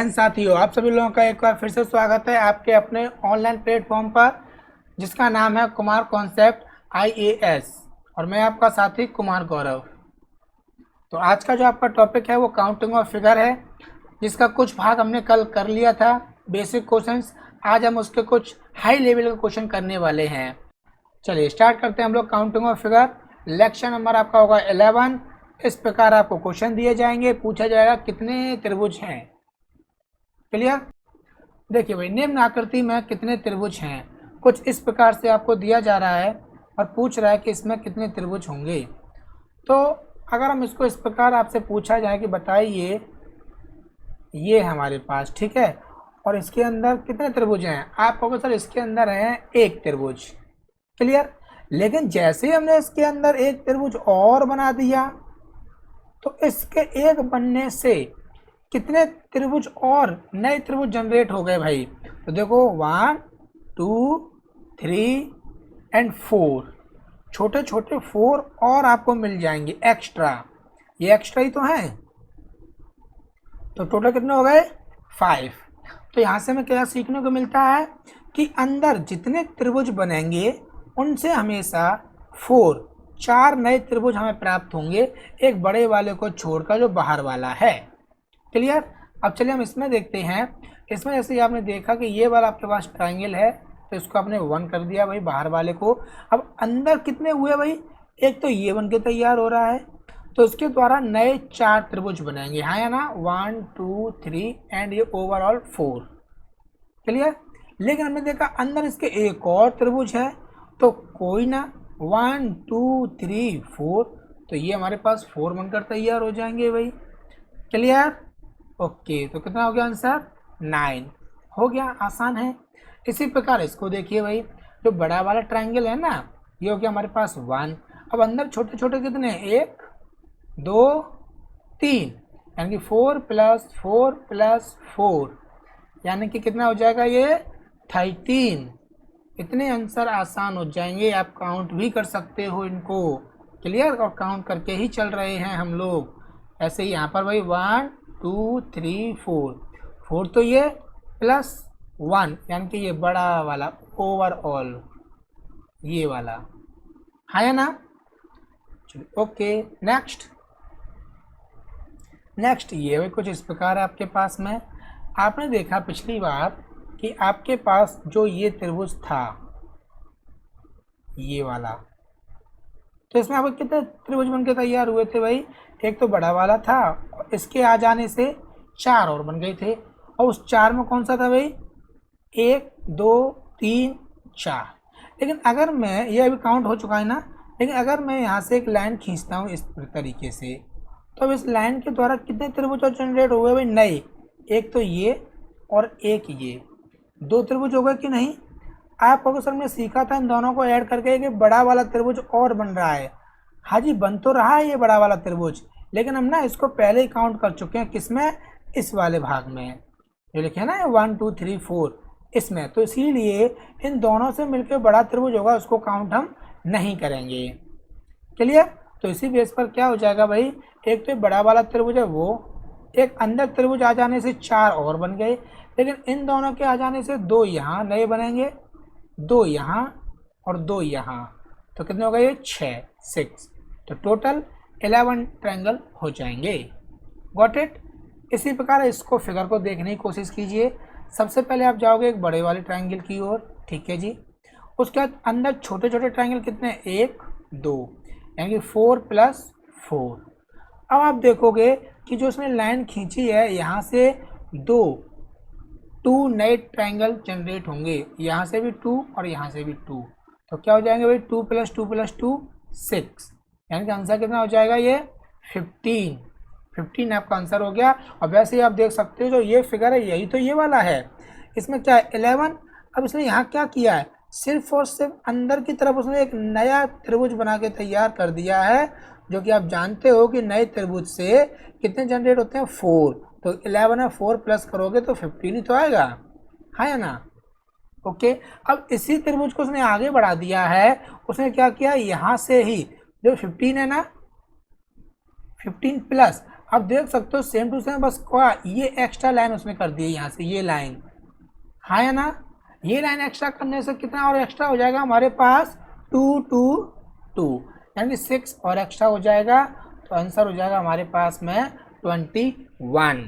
हिंद साथियों, आप सभी लोगों का एक बार फिर से स्वागत है आपके अपने ऑनलाइन प्लेटफॉर्म पर जिसका नाम है कुमार कॉन्सेप्ट IAS और मैं आपका साथी कुमार गौरव। तो आज का जो आपका टॉपिक है वो काउंटिंग ऑफ फिगर है, जिसका कुछ भाग हमने कल कर लिया था बेसिक क्वेश्चंस। आज हम उसके कुछ हाई लेवल के क्वेश्चन करने वाले हैं। चलिए स्टार्ट करते हैं हम लोग counting of figure. Lecture number आपका होगा 11। इस प्रकार आपको क्वेश्चन दिए जाएंगे, पूछा जाएगा कितने त्रिभुज हैं। क्लियर? देखिए भाई, निम्न आकृति में कितने त्रिभुज हैं, कुछ इस प्रकार से आपको दिया जा रहा है और पूछ रहा है कि इसमें कितने त्रिभुज होंगे। तो अगर हम इसको इस प्रकार आपसे पूछा जाए कि बताइए ये है हमारे पास, ठीक है, और इसके अंदर कितने त्रिभुज हैं, आप कहोगे सर इसके अंदर है एक त्रिभुज। क्लियर? लेकिन जैसे ही हमने इसके अंदर एक त्रिभुज और बना दिया तो इसके एक बनने से कितने त्रिभुज और नए त्रिभुज जनरेट हो गए भाई। तो देखो 1 2 3 एंड 4, छोटे छोटे 4 और आपको मिल जाएंगे एक्स्ट्रा। ये एक्स्ट्रा ही तो हैं, तो टोटल कितने हो गए 5। तो यहाँ से हमें क्या सीखने को मिलता है कि अंदर जितने त्रिभुज बनेंगे उनसे हमेशा 4 नए त्रिभुज हमें प्राप्त होंगे, एक बड़े वाले को छोड़कर जो बाहर वाला है। क्लियर? अब चलिए हम इसमें देखते हैं। इसमें जैसे आपने देखा कि ये वाला आपके पास ट्राइंगल है तो इसको आपने 1 कर दिया भाई बाहर वाले को। अब अंदर कितने हुए भाई, एक तो ये बन के तैयार हो रहा है, तो इसके द्वारा नए 4 त्रिभुज बनेंगे, हाँ या ना, 1 2 3 एंड ये ओवरऑल 4। क्लियर? लेकिन हमने देखा अंदर इसके एक और त्रिभुज है, तो कोई ना, 1 2 3 4, तो ये हमारे पास 4 बनकर तैयार हो जाएंगे भाई। क्लियर? ओके, तो कितना हो गया आंसर 9 हो गया, आसान है। इसी प्रकार इसको देखिए भाई, जो बड़ा वाला ट्रायंगल है ना, ये हो गया हमारे पास 1। अब अंदर छोटे छोटे कितने, 1 2 3, यानी कि 4 + 4 + 4, यानी कि कितना हो जाएगा ये 13। इतने आंसर आसान हो जाएंगे, आप काउंट भी कर सकते हो इनको। क्लियर? और काउंट करके ही चल रहे हैं हम लोग। ऐसे ही यहाँ पर भाई 1 2 3 4 तो ये +1, यानी कि ये बड़ा वाला ओवरऑल ये वाला, है ना। चलिए ओके, नेक्स्ट ये भी कुछ इस प्रकार है आपके पास में। आपने देखा पिछली बार कि आपके पास जो ये त्रिभुज था ये वाला, तो इसमें आपको कितने त्रिभुज बनके तैयार हुए थे भाई, एक तो बड़ा वाला था और इसके आ जाने से 4 और बन गए थे। और उस 4 में कौन सा था भाई, 1 2 3 4। लेकिन अगर मैं, ये अभी काउंट हो चुका है ना, लेकिन अगर मैं यहाँ से एक लाइन खींचता हूँ इस तरीके से, तो अब इस लाइन के द्वारा कितने त्रिभुज और जनरेट हुए भाई, नए। एक तो ये और एक ये, 2 त्रिभुज हो गए कि नहीं। आप अगर सर ने सीखा था इन दोनों को ऐड करके कि बड़ा वाला त्रिभुज और बन रहा है। हाँ जी, बन तो रहा है ये बड़ा वाला त्रिभुज, लेकिन हम ना इसको पहले ही काउंट कर चुके हैं, किसमें, इस वाले भाग में जो लिखे ना 1 2 3 4 इसमें। तो इसीलिए इन दोनों से मिलकर बड़ा त्रिभुज होगा, उसको काउंट हम नहीं करेंगे। क्लियर? तो इसी बेस पर क्या हो जाएगा भाई, एक तो बड़ा वाला त्रिभुज है वो, एक अंदर त्रिभुज आ जाने से 4 और बन गए, लेकिन इन दोनों के आ जाने से 2 यहाँ नए बनेंगे, 2 यहाँ और 2 यहाँ, तो कितने हो गए ये 6। तो टोटल 11 ट्रायंगल हो जाएंगे। Got it? इसी प्रकार इसको फिगर को देखने की कोशिश कीजिए। सबसे पहले आप जाओगे एक बड़े वाले ट्रायंगल की ओर, ठीक है जी। उसके बाद अंदर छोटे छोटे ट्रायंगल कितने, 1 2, यानी कि 4 + 4। अब आप देखोगे कि जो उसने लाइन खींची है यहाँ से 2 नए ट्रायंगल जनरेट होंगे, यहाँ से भी 2 और यहाँ से भी 2, तो क्या हो जाएंगे भाई, 2 + 2 + 2 6, यानी कि आंसर कितना हो जाएगा ये 15 आपका आंसर हो गया। और वैसे ही आप देख सकते हो जो ये फिगर है यही तो ये वाला है, इसमें क्या है 11। अब इसने यहाँ क्या किया है, सिर्फ और सिर्फ अंदर की तरफ उसने एक नया त्रिभुज बना के तैयार कर दिया है, जो कि आप जानते हो कि नए त्रिभुज से कितने जनरेट होते हैं, 4। तो 11 है, 4 प्लस करोगे तो 15 ही तो आएगा, है या ना। ओके, अब इसी त्रिभुज को उसने आगे बढ़ा दिया है। उसने क्या किया, यहाँ से ही जो 15 है ना, 15 प्लस, आप देख सकते हो सेम टू सेम, बस क्या ये एक्स्ट्रा लाइन उसमें कर दी है यहाँ से, ये लाइन, हाँ या ना। ये लाइन एक्स्ट्रा करने से कितना और एक्स्ट्रा हो जाएगा हमारे पास, 2 2 2, यानी 6 और एक्स्ट्रा हो जाएगा। तो आंसर हो जाएगा हमारे पास में 21।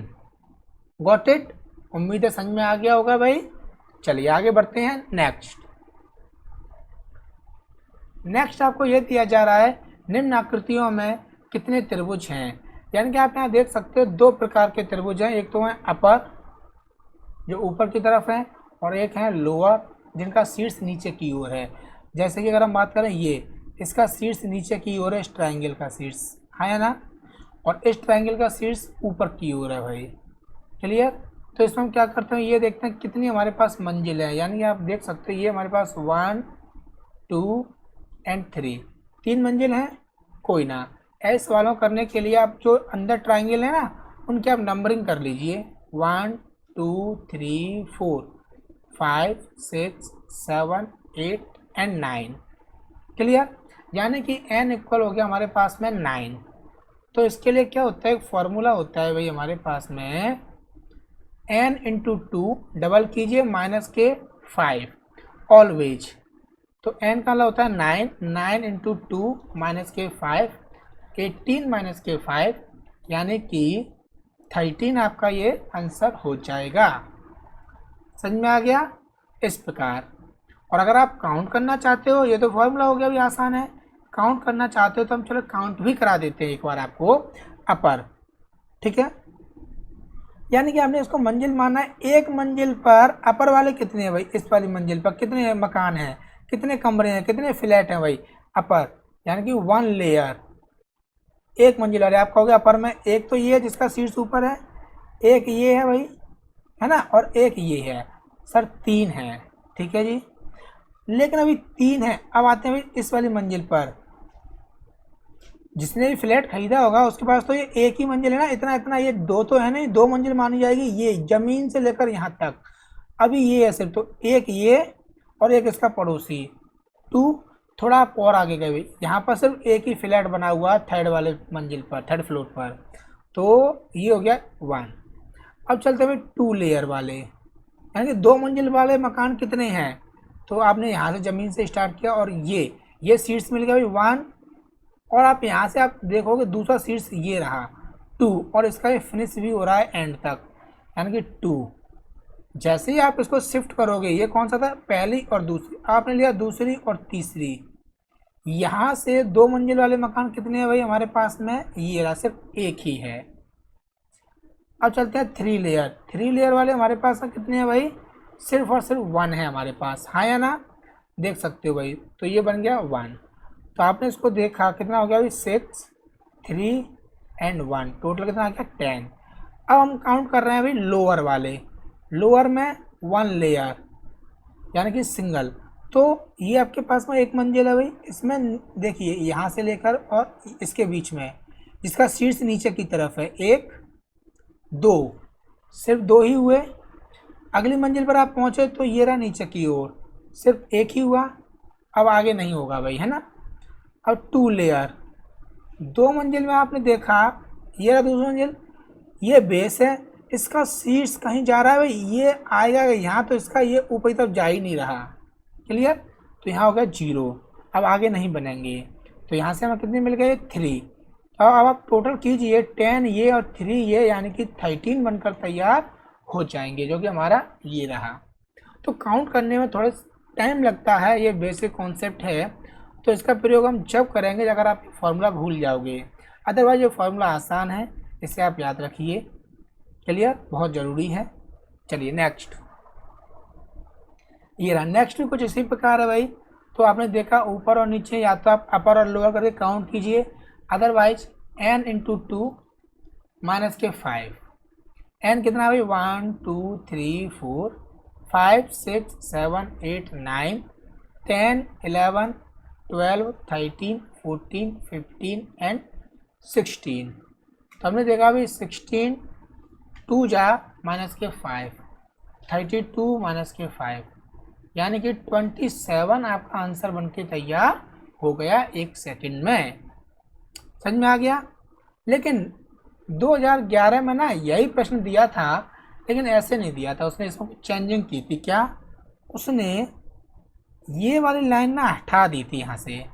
Got it? उम्मीद है समझ में आ गया होगा भाई। चलिए आगे बढ़ते हैं। नेक्स्ट आपको ये दिया जा रहा है, निम्न आकृतियों में कितने त्रिभुज हैं। यानी कि आप यहाँ देख सकते हो दो प्रकार के त्रिभुज हैं, एक तो है अपर जो ऊपर की तरफ है, और एक है लोअर जिनका शीर्ष नीचे की ओर है। जैसे कि अगर हम बात करें, ये इसका शीर्ष नीचे की ओर है, इस ट्रायंगल का शीर्ष, हाँ या ना, और इस ट्रायंगल का शीर्ष ऊपर की ओर है भाई। क्लियर? तो इसमें हम क्या करते हैं, ये देखते हैं कितनी हमारे पास मंजिल है। यानी कि आप देख सकते हो ये हमारे पास 1 2 एंड 3, 3 मंजिल हैं। कोई ना, ऐसे सवालों करने के लिए आप जो अंदर ट्रायंगल है ना, उनकी आप नंबरिंग कर लीजिए, 1 2 3 4 5 6 7 8 एंड 9। क्लियर? यानी कि n इक्वल हो गया हमारे पास में 9। तो इसके लिए क्या होता है, एक फॉर्मूला होता है भाई हमारे पास में, n इंटू 2 डबल कीजिए माइनस के 5 ऑलवेज। तो n का होता है 9, 9 इंटू 2 माइनस के 5, 18 माइनस के 5, यानी कि 13 आपका ये आंसर हो जाएगा। समझ में आ गया? इस प्रकार। और अगर आप काउंट करना चाहते हो, ये तो फॉर्मूला हो गया, भी आसान है। काउंट करना चाहते हो तो हम चलो काउंट भी करा देते हैं एक बार आपको अपर, ठीक है। यानी कि आपने इसको मंजिल माना है, एक मंजिल पर अपर वाले कितने हैं भाई, इस वाली मंजिल पर कितने मकान हैं, कितने कमरे हैं, कितने फ्लैट हैं भाई अपर, यानी कि 1 लेयर, एक मंजिल वाले। आप कहोगे अपर में एक तो ये है जिसका शीर्ष ऊपर है, एक ये है भाई, है ना, और एक ये है। सर 3 है, ठीक है जी। लेकिन अभी 3 है, अब आते हैं भाई इस वाली मंजिल पर। जिसने भी फ्लैट खरीदा होगा उसके पास तो ये एक ही मंजिल है ना, इतना इतना, ये दो तो है नहीं, 2 मंजिल मानी जाएगी, ये जमीन से लेकर यहाँ तक। अभी ये है सिर्फ, तो एक ये और एक इसका पड़ोसी 2। थोड़ा आप और आगे गए भाई, यहाँ पर सिर्फ एक ही फ्लैट बना हुआ है थर्ड वाले मंजिल पर, थर्ड फ्लोर पर, तो ये हो गया 1। अब चलते हुए 2 लेयर वाले, यानी कि 2 मंजिल वाले मकान कितने हैं। तो आपने यहाँ से ज़मीन से स्टार्ट किया और ये शीर्ष मिल गया भाई 1, और आप यहाँ से आप देखोगे दूसरा शीर्ष ये रहा 2, और इसका ये फिनिश भी हो रहा है एंड तक, यानी कि 2। जैसे ही आप इसको शिफ्ट करोगे, ये कौन सा था, पहली और दूसरी, आपने लिया दूसरी और तीसरी। यहाँ से 2 मंजिल वाले मकान कितने हैं भाई हमारे पास में, ये रहा, सिर्फ एक ही है। अब चलते हैं 3 लेयर। 3 लेयर वाले हमारे पास कितने हैं भाई, सिर्फ और सिर्फ 1 है हमारे पास, हाँ या ना, देख सकते हो भाई। तो ये बन गया 1। तो आपने इसको देखा कितना हो गया भाई, 6 3 एंड 1, टोटल कितना आ गया 10। अब हम काउंट कर रहे हैं भाई लोअर वाले। लोअर में 1 लेयर यानी कि सिंगल, तो ये आपके पास में एक मंजिल है भाई। इसमें देखिए यहाँ से लेकर और इसके बीच में जिसका शीर्ष नीचे की तरफ है, 1 2, सिर्फ 2 ही हुए। अगली मंजिल पर आप पहुँचे तो ये रहा नीचे की ओर, सिर्फ एक ही हुआ, अब आगे नहीं होगा भाई, है ना। अब 2 लेयर, 2 मंजिल में आपने देखा, ये रहा दूसरी मंजिल, ये बेस है, इसका शीर्ष कहीं जा रहा है भाई, ये आएगा यहाँ, तो इसका ये ऊपर की तरफ जा ही नहीं रहा। क्लियर? तो यहाँ हो गया 0, अब आगे नहीं बनेंगे। तो यहाँ से हमें कितने मिल गए, 3। तो अब आप टोटल कीजिए, 10 ये और 3 ये, यानी कि 13 बनकर तैयार हो जाएंगे, जो कि हमारा ये रहा। तो काउंट करने में थोड़ा टाइम लगता है, ये बेसिक कॉन्सेप्ट है, तो इसका प्रयोग हम जब करेंगे अगर आप फार्मूला भूल जाओगे। अदरवाइज ये फार्मूला आसान है, इसे आप याद रखिए। क्लियर? बहुत ज़रूरी है। चलिए नेक्स्ट, ये रहा। नेक्स्ट भी कुछ इसी प्रकार है भाई। तो आपने देखा ऊपर और नीचे, या तो आप अपर और लोअर करके काउंट कीजिए, अदरवाइज n इंटू 2 माइनस के 5, n कितना भाई, 1 2 3 4 5 6 7 8 9 10 11 12 13 14 15 एंड 16। तो हमने देखा अभी 16 2 जा माइनस के 5, 32 माइनस के 5, यानी कि 27 आपका आंसर बनके तैयार हो गया 1 सेकंड में। समझ में आ गया? लेकिन 2011 में ना यही प्रश्न दिया था, लेकिन ऐसे नहीं दिया था, उसने इसमें चेंजिंग की थी। क्या? उसने ये वाली लाइन ना हटा दी थी यहाँ से।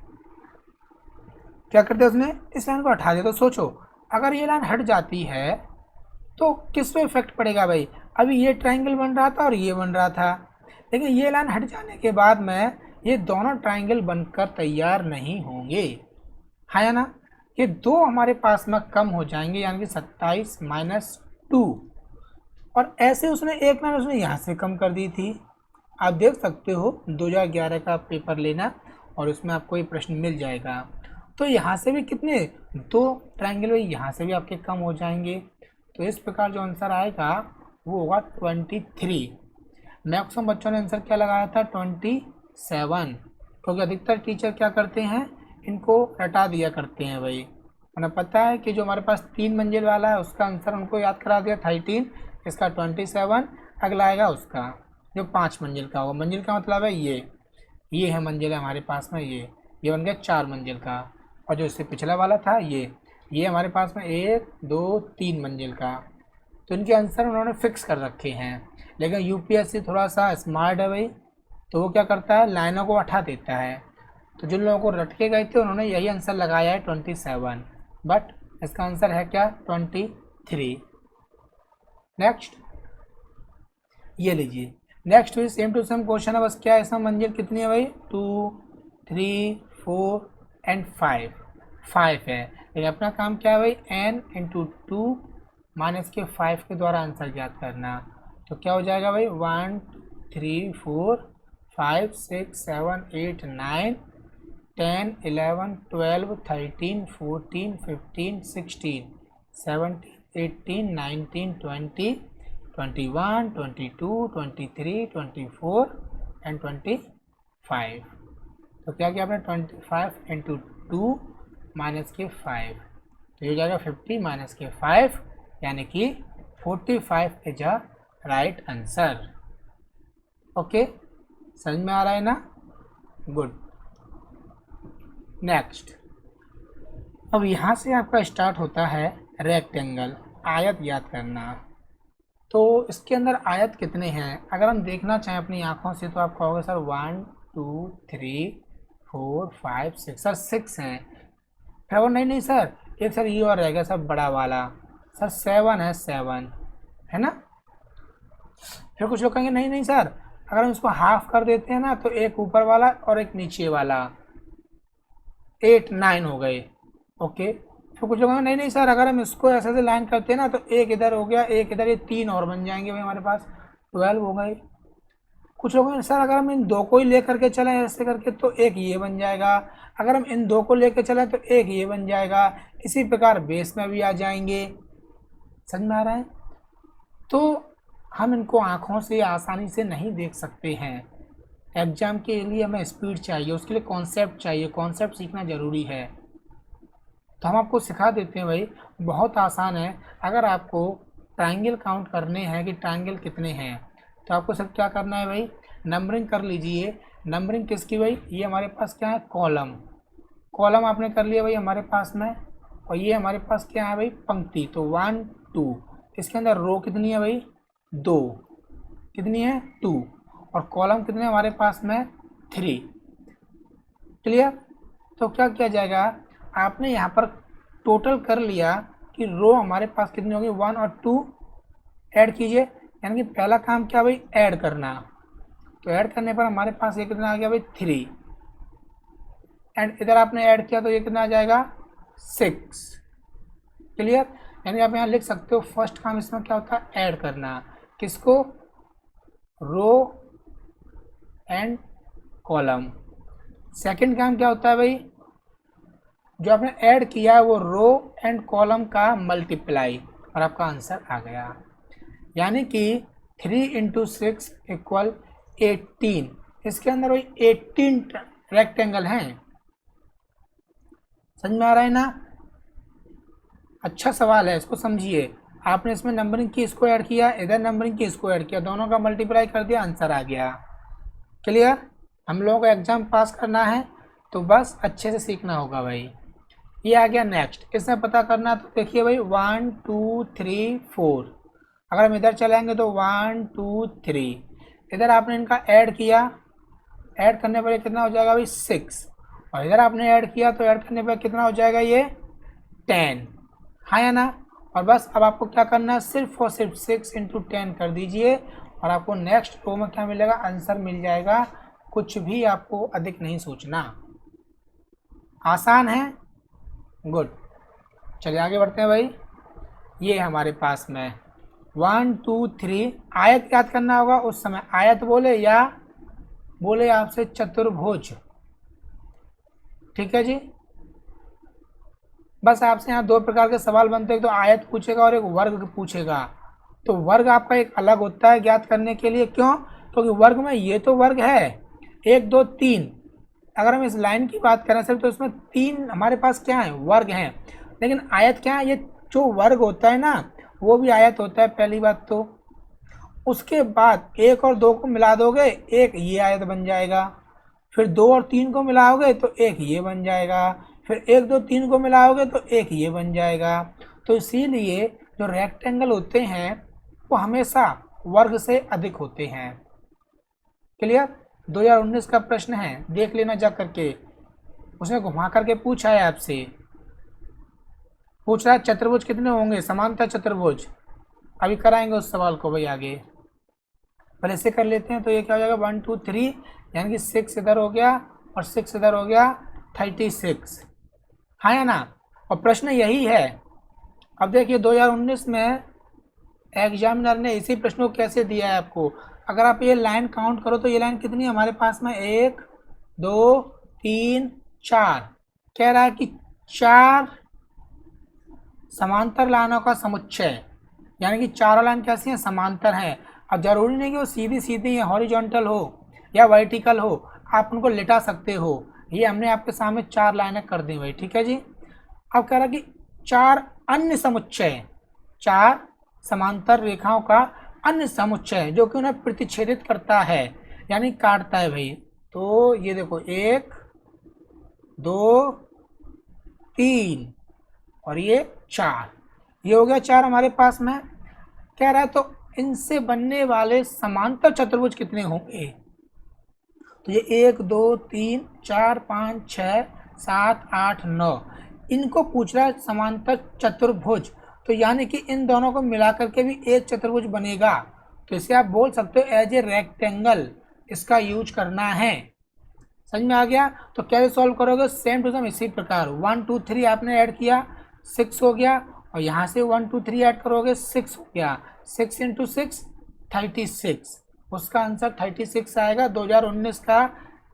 क्या करते उसने? इस लाइन को हटा दिया। तो सोचो अगर ये लाइन हट जाती है तो किस पे इफेक्ट पड़ेगा भाई? अभी ये ट्राइंगल बन रहा था और ये बन रहा था, लेकिन ये लाइन हट जाने के बाद में ये दोनों ट्राइंगल बनकर तैयार नहीं होंगे, है या ना? ये दो हमारे पास में कम हो जाएंगे, यानी कि 27-2। और ऐसे उसने एक लाइन उसने यहाँ से कम कर दी थी। आप देख सकते हो 2011 का पेपर लेना और उसमें आपको ये प्रश्न मिल जाएगा। तो यहाँ से भी कितने, दो ट्राइंगल भाई यहाँ से भी आपके कम हो जाएंगे। तो इस प्रकार जो आंसर आएगा वो होगा 23। मैक्सिमम बच्चों ने आंसर क्या लगाया था? 27, क्योंकि अधिकतर टीचर क्या करते हैं, इनको रटा दिया करते हैं भाई। उन्हें पता है कि जो हमारे पास 3 मंजिल वाला है उसका आंसर उनको याद करा दिया 13, इसका 27, अगला आएगा उसका जो 5 मंजिल का होगा। मंजिल का मतलब है ये है मंजिल है हमारे पास में, ये बन गया 4 मंजिल का। और जो इससे पिछला वाला था ये हमारे पास में 1 2 3 मंजिल का। तो इनके आंसर उन्होंने फिक्स कर रखे हैं। लेकिन यूपीएससी थोड़ा सा स्मार्ट है भाई, तो वो क्या करता है, लाइनों को हटा देता है। तो जिन लोगों को रटके गए थे उन्होंने यही आंसर लगाया है 27, बट इसका आंसर है क्या? 23। नेक्स्ट ये लीजिए, नेक्स्ट भी सेम टू सेम क्वेश्चन है, बस क्या है इसमें मंजिल कितनी है भाई? 2 3 4 एंड 5 है। लेकिन अपना काम क्या है भाई? n इंटू 2 माइनस के 5 के द्वारा आंसर ज्ञात करना। तो क्या हो जाएगा भाई? 1 3 4 5 6 7 8 9 10 11 12 13 14 15 16 17 18 19 20 21 22 23 24 एंड 25। तो क्या किया आपने? 25 इंटू 2 माइनस के 5, तो ये हो जाएगा 50 माइनस के 5, यानी कि 45 is a right answer. Okay, समझ में आ रहा है ना? गुड। नेक्स्ट, अब यहाँ से आपका स्टार्ट होता है रेक्टेंगल, आयत याद करना। तो इसके अंदर आयत कितने हैं अगर हम देखना चाहें अपनी आँखों से, तो आप कहोगे सर 1 2 3 4 5 6, सर 6 हैं। फिर नहीं सर, एक सर ये और रहेगा सर बड़ा वाला, सर 7 है, 7 है ना। फिर कुछ लोग कहेंगे नहीं सर, अगर हम इसको हाफ कर देते हैं ना तो एक ऊपर वाला और एक नीचे वाला, 8 9 हो गए। ओके, फिर कुछ लोग नहीं सर, अगर हम इसको ऐसे से लाइन करते हैं ना तो एक इधर हो गया, एक इधर, ये 3 और बन जाएंगे भाई, हमारे पास 12 हो गए। कुछ लोग सर अगर हम इन दो को ही लेकर के चलें ऐसे करके तो एक ये बन जाएगा, अगर हम इन दो को लेकर चलें तो एक ये बन जाएगा। इसी प्रकार बेस में भी आ जाएंगे। समझ में आ रहा है? तो हम इनको आँखों से आसानी से नहीं देख सकते हैं। एग्जाम के लिए हमें स्पीड चाहिए, उसके लिए कॉन्सेप्ट चाहिए, कॉन्सेप्ट सीखना ज़रूरी है। तो हम आपको सिखा देते हैं भाई, बहुत आसान है। अगर आपको ट्रायंगल काउंट करने हैं कि ट्रायंगल कितने हैं, तो आपको सब क्या करना है भाई? नंबरिंग कर लीजिए। नंबरिंग किसकी भाई? ये हमारे पास क्या है? कॉलम। कॉलम आपने कर लिया भाई हमारे पास में, और ये हमारे पास क्या है भाई? पंक्ति। तो 1 2, इसके अंदर रो कितनी है भाई? 2, कितनी है? 2, और कॉलम कितने हमारे पास में? 3। क्लियर? तो क्या किया जाएगा, आपने यहाँ पर टोटल कर लिया कि रो हमारे पास कितनी होगी? 1 और 2 ऐड कीजिए, यानी कि पहला काम क्या भाई? ऐड करना। तो ऐड करने पर हमारे पास ये कितना आ गया भाई? 3, एंड इधर आपने ऐड किया तो ये कितना आ जाएगा? 6। क्लियर? यानी आप यहाँ लिख सकते हो फर्स्ट काम इसमें क्या होता है? ऐड करना। किसको? Row and column. सेकंड काम क्या होता है भाई? जो आपने ऐड किया है वो रो एंड कॉलम का मल्टीप्लाई, और आपका आंसर आ गया। यानी कि 3 इंटू 6 इक्वल 18। इसके अंदर वही 18 रेक्टेंगल हैं। समझ में आ रहा है ना? अच्छा सवाल है, इसको समझिए। आपने इसमें नंबरिंग की, इसको ऐड किया, इधर नंबरिंग की, इसको ऐड किया, दोनों का मल्टीप्लाई कर दिया, आंसर आ गया। क्लियर? हम लोगों को एग्जाम पास करना है तो बस अच्छे से सीखना होगा भाई। ये आ गया नेक्स्ट। इसमें पता करना तो देखिए भाई 1 2 3 4, अगर हम इधर चलेंगे तो 1 2 3, इधर आपने इनका ऐड किया, ऐड करने पर कितना हो जाएगा भाई 6, और इधर आपने ऐड किया तो ऐड करने पर कितना हो जाएगा ये 10, हाँ या ना। और बस अब आपको क्या करना है, सिर्फ और सिर्फ 6 इंटू 10 कर दीजिए और आपको नेक्स्ट रो में क्या मिलेगा, आंसर मिल जाएगा। कुछ भी आपको अधिक नहीं सोचना, आसान है। गुड, चलिए आगे बढ़ते हैं भाई। ये हमारे पास में 1 2 3, आयत याद करना होगा। उस समय आयत बोले या बोले आपसे चतुर्भुज, ठीक है जी। बस आपसे यहाँ दो प्रकार के सवाल बनते हैं, तो आयत पूछेगा और एक वर्ग पूछेगा। तो वर्ग आपका एक अलग होता है ज्ञात करने के लिए, क्यों? क्योंकि वर्ग में ये तो वर्ग है 1 2 3, अगर हम इस लाइन की बात करें सिर्फ तो इसमें 3 हमारे पास क्या है, वर्ग हैं। लेकिन आयत क्या है, ये जो वर्ग होता है ना वो भी आयत होता है, पहली बात तो। उसके बाद 1 और 2 को मिला दोगे, एक ये आयत बन जाएगा। फिर 2 और 3 को मिलाओगे तो एक ये बन जाएगा। फिर 1 2 3 को मिलाओगे तो एक ये बन जाएगा। तो इसीलिए जो रेक्टेंगल होते हैं वो हमेशा वर्ग से अधिक होते हैं। क्लियर? 2019 का प्रश्न है, देख लेना जा करके, उसने घुमा करके पूछा है आपसे। पूछ रहा है चतुर्भुज कितने होंगे, समांतर चतुर्भुज। अभी कराएंगे उस सवाल को भाई आगे, पहले से कर लेते हैं। तो ये क्या हो जाएगा 1 2 3, यानी कि 6 इधर हो गया और 6 इधर हो गया 36, हाँ या ना। और प्रश्न यही है। अब देखिए 2019 में एग्जामिनर ने इसी प्रश्न को कैसे दिया है आपको। अगर आप ये लाइन काउंट करो तो ये लाइन कितनी है हमारे पास में, 1 2 3 4, कह रहा है कि 4 समांतर लाइनों का समुच्चय, यानी कि चारों लाइन कैसी हैं, समांतर हैं। अब जरूरी नहीं कि वो सीधी सीधी या हॉरिजॉन्टल हो या वर्टिकल हो, आप उनको लिटा सकते हो। ये हमने आपके सामने 4 लाइनें कर दी भाई, ठीक है जी। अब कह रहा कि 4 अन्य समुच्चय, 4 समांतर रेखाओं का अन्य समुच्चय जो कि उन्हें प्रतिच्छेदित करता है, यानी काटता है भाई। तो ये देखो 1 2 3 और ये 4, ये हो गया 4 हमारे पास में। कह रहा है तो इनसे बनने वाले समांतर चतुर्भुज कितने होंगे। तो ये 1 2 3 4 5 6 7 8 9, इनको पूछ रहा है समांतर चतुर्भुज। तो यानी कि इन दोनों को मिलाकर के भी एक चतुर्भुज बनेगा। तो इसे आप बोल सकते हो एज ए रेक्टेंगल, इसका यूज करना है। समझ में आ गया? तो कैसे सॉल्व करोगे, सेम टू सेम इसी प्रकार 1 2 3 आपने ऐड किया 6 हो गया, और यहाँ से 1 2 3 ऐड करोगे 6 हो गया, 6 इंटू 6 36, उसका आंसर 36 आएगा। 2019 का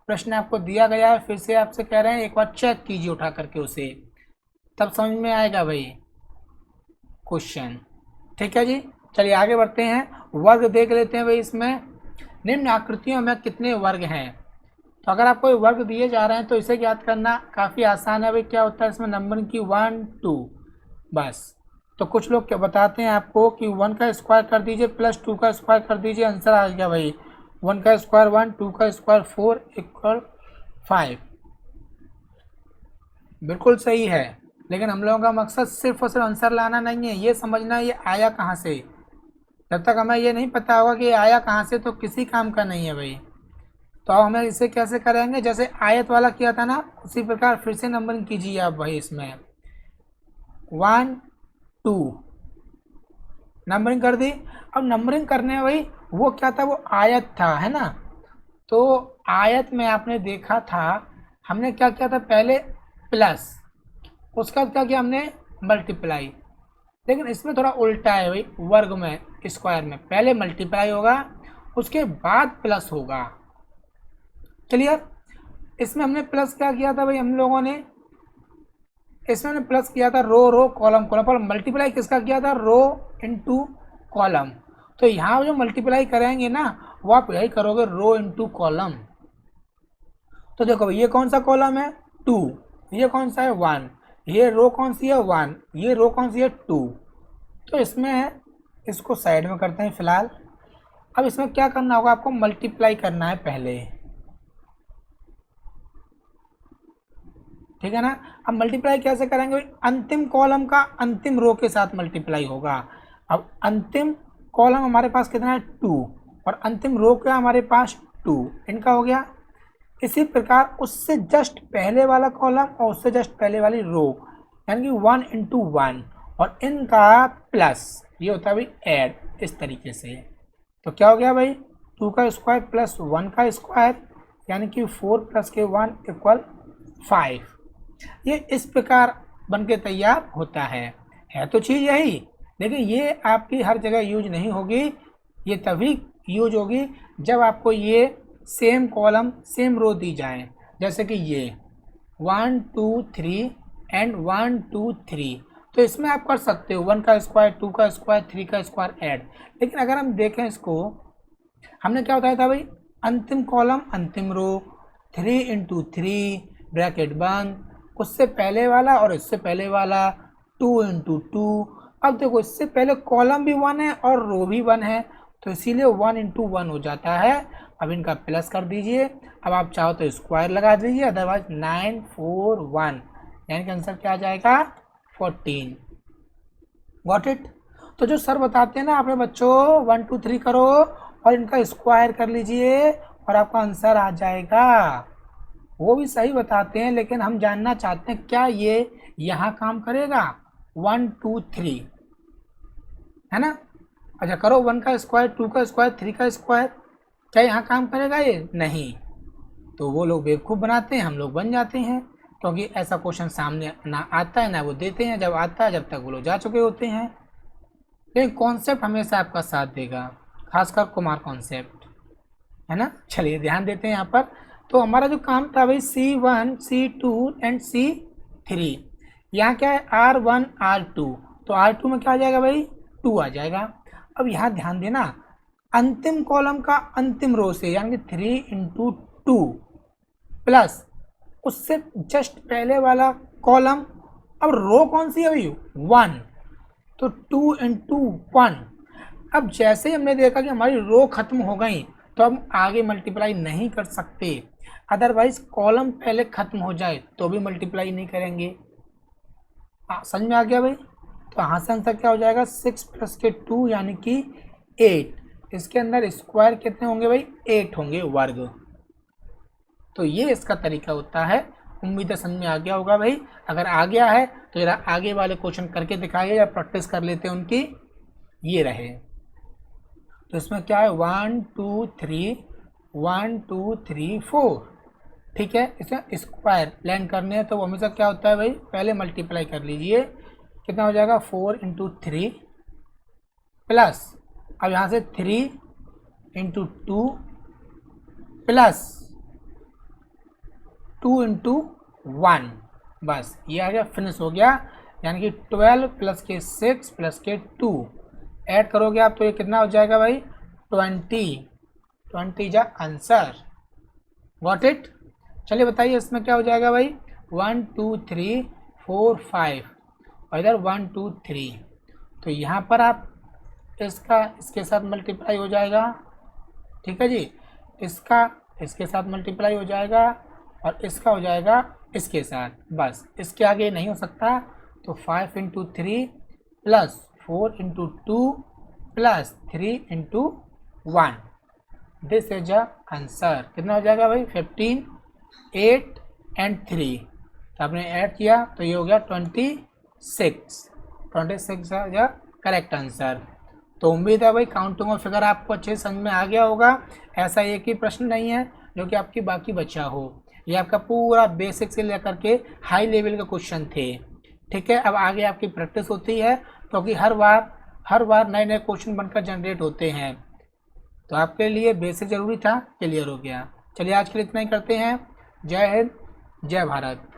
प्रश्न आपको दिया गया है, फिर से आपसे कह रहे हैं एक बार चेक कीजिए उठा करके उसे, तब समझ में आएगा भाई क्वेश्चन, ठीक है जी। चलिए आगे बढ़ते हैं, वर्ग देख लेते हैं भाई। इसमें निम्न आकृतियों में कितने वर्ग हैं। तो अगर आपको वर्ग दिए जा रहे हैं तो इसे ज्ञात करना काफ़ी आसान है भाई। क्या होता है इसमें, नंबरिंग की 1 2 बस। तो कुछ लोग क्या बताते हैं आपको कि 1 का स्क्वायर कर दीजिए प्लस 2 का स्क्वायर कर दीजिए, आंसर आ गया भाई 1 का स्क्वायर 1, 2 का स्क्वायर 4 इक्वल 5। बिल्कुल सही है, लेकिन हम लोगों का मकसद सिर्फ और सिर्फ आंसर लाना नहीं है, ये समझना ये आया कहाँ से। जब तक हमें ये नहीं पता होगा कि ये आया कहाँ से तो किसी काम का नहीं है भाई। तो अब हमें इसे कैसे करेंगे, जैसे आयत वाला किया था ना उसी प्रकार फिर से नंबरिंग कीजिए आप भाई। इसमें 1 2 नंबरिंग कर दी। अब नंबरिंग करने में भाई वो क्या था, वो आयत था, है ना। तो आयत में आपने देखा था हमने क्या किया था, पहले प्लस, उसका क्या किया हमने मल्टीप्लाई। लेकिन इसमें थोड़ा उल्टा है भाई, वर्ग में स्क्वायर में पहले मल्टीप्लाई होगा उसके बाद प्लस होगा। क्लियर? इसमें हमने प्लस क्या किया था भाई, हम लोगों ने इसमें हमने प्लस किया था रो रो कॉलम कॉलम पर, मल्टीप्लाई किसका किया था, रो इनटू कॉलम। तो यहाँ जो मल्टीप्लाई करेंगे ना वो आप यही करोगे रो इनटू कॉलम। तो देखो भाई ये कौन सा कॉलम है 2, ये कौन सा है 1, ये रो कौन सी है 1, ये रो कौन सी है 2। तो इसमें इसको साइड में करते हैं फिलहाल। अब इसमें क्या करना होगा, आपको मल्टीप्लाई करना है पहले, ठीक है ना। अब मल्टीप्लाई कैसे करेंगे भाई, अंतिम कॉलम का अंतिम रो के साथ मल्टीप्लाई होगा। अब अंतिम कॉलम हमारे पास कितना है 2 और अंतिम रो क्या हमारे पास 2, इनका हो गया। इसी प्रकार उससे जस्ट पहले वाला कॉलम और उससे जस्ट पहले वाली रो, यानी कि 1 इंटू 1 और इनका प्लस, ये होता है भाई ऐड, इस तरीके से। तो क्या हो गया भाई 2 का स्क्वायर प्लस 1 का स्क्वायर, यानी कि 4 प्लस के 1 इक्वल 5। ये इस प्रकार बन के तैयार होता है तो चीज़ यही, लेकिन ये आपकी हर जगह यूज नहीं होगी। ये तभी यूज होगी जब आपको ये सेम कॉलम सेम रो दी जाए, जैसे कि ये 1 2 3 एंड 1 2 3, तो इसमें आप कर सकते हो 1 का स्क्वायर 2 का स्क्वायर 3 का स्क्वायर ऐड। लेकिन अगर हम देखें इसको, हमने क्या बताया था भाई, अंतिम कॉलम अंतिम रो 3 इंटू 3 ब्रैकेट बंद, उससे पहले वाला और इससे पहले वाला 2 इंटू 2। अब देखो इससे पहले कॉलम भी 1 है और रो भी 1 है, तो इसीलिए 1 इंटू 1 हो जाता है। अब इनका प्लस कर दीजिए, अब आप चाहो तो स्क्वायर लगा दीजिए, अदरवाइज 9 4 1, यानी कि आंसर क्या आ जाएगा 14। Got it. तो जो सर बताते हैं ना अपने बच्चों 1 2 3 करो और इनका स्क्वायर कर लीजिए और आपका आंसर आ जाएगा, वो भी सही बताते हैं, लेकिन हम जानना चाहते हैं क्या ये यहाँ काम करेगा 1 2 3, है ना। अच्छा करो 1 का स्क्वायर 2 का स्क्वायर 3 का स्क्वायर, क्या यहाँ काम करेगा ये, नहीं। तो वो लोग बेवकूफ़ बनाते हैं, हम लोग बन जाते हैं, क्योंकि ऐसा क्वेश्चन सामने ना आता है ना वो देते हैं, जब आता है जब तक वो लोग जा चुके होते हैं। लेकिन कॉन्सेप्ट हमेशा आपका साथ देगा, खासकर कुमार कॉन्सेप्ट, है ना। चलिए ध्यान देते हैं यहाँ पर। तो हमारा जो काम था भाई C1 C2 एंड C3, यहाँ क्या है R1 R2, तो R2 में क्या आ जाएगा भाई 2 आ जाएगा। अब यहाँ ध्यान देना, अंतिम कॉलम का अंतिम रो से, यानी कि 3 इंटू 2 प्लस उससे जस्ट पहले वाला कॉलम, अब रो कौन सी है भाई 1, तो 2 इंटू 1। अब जैसे ही हमने देखा कि हमारी रो खत्म हो गई तो हम आगे मल्टीप्लाई नहीं कर सकते, अदरवाइज कॉलम पहले खत्म हो जाए तो भी मल्टीप्लाई नहीं करेंगे। समझ में आ गया भाई। तो यहाँ से आंसर क्या हो जाएगा 6 प्लस के 2 यानी कि 8, इसके अंदर स्क्वायर कितने होंगे भाई 8 होंगे वर्ग। तो ये इसका तरीका होता है। उम्मीद है समझ में आ गया होगा भाई। अगर आ गया है तो जरा आगे वाले क्वेश्चन करके दिखाइए या प्रैक्टिस कर लेते हैं उनकी। ये रहे, तो इसमें क्या है 1 2 3 1 2 3 4, ठीक है। इसमें स्क्वायर लैंड करने हैं तो वो हमेशा क्या होता है भाई पहले मल्टीप्लाई कर लीजिए, कितना हो जाएगा 4 इंटू 3 प्लस, अब यहाँ से 3 इंटू 2 प्लस 2 इंटू 1, बस ये आ गया, फिनिश हो गया। यानी कि 12 प्लस के 6 प्लस के 2 ऐड करोगे आप तो ये कितना हो जाएगा भाई 20 जा आंसर। Got it. चलिए बताइए इसमें क्या हो जाएगा भाई 1 2 3 4 5 और इधर 1 2 3, तो यहाँ पर आप इसका इसके साथ मल्टीप्लाई हो जाएगा, ठीक है जी। इसका इसके साथ मल्टीप्लाई हो जाएगा और इसका हो जाएगा इसके साथ, बस इसके आगे नहीं हो सकता। तो 5 into 3 plus 4 into 2 plus 3 into 1, this is a answer. कितना हो जाएगा भाई 15, 8 एंड 3, तो आपने ऐड किया तो ये हो गया 26 इज करेक्ट आंसर। तो उम्मीद है भाई काउंटिंग और फिगर आपको अच्छे से समझ में आ गया होगा। ऐसा एक ही प्रश्न नहीं है जो कि आपकी बाकी बचा हो, ये आपका पूरा बेसिक से लेकर के हाई लेवल के क्वेश्चन थे, ठीक है। अब आगे आपकी प्रैक्टिस होती है क्योंकि हर बार नए नए क्वेश्चन बनकर जनरेट होते हैं, तो आपके लिए बेसिक ज़रूरी था, क्लियर हो गया। चलिए आज के लिए इतना ही करते हैं। जय हिंद, जय भारत।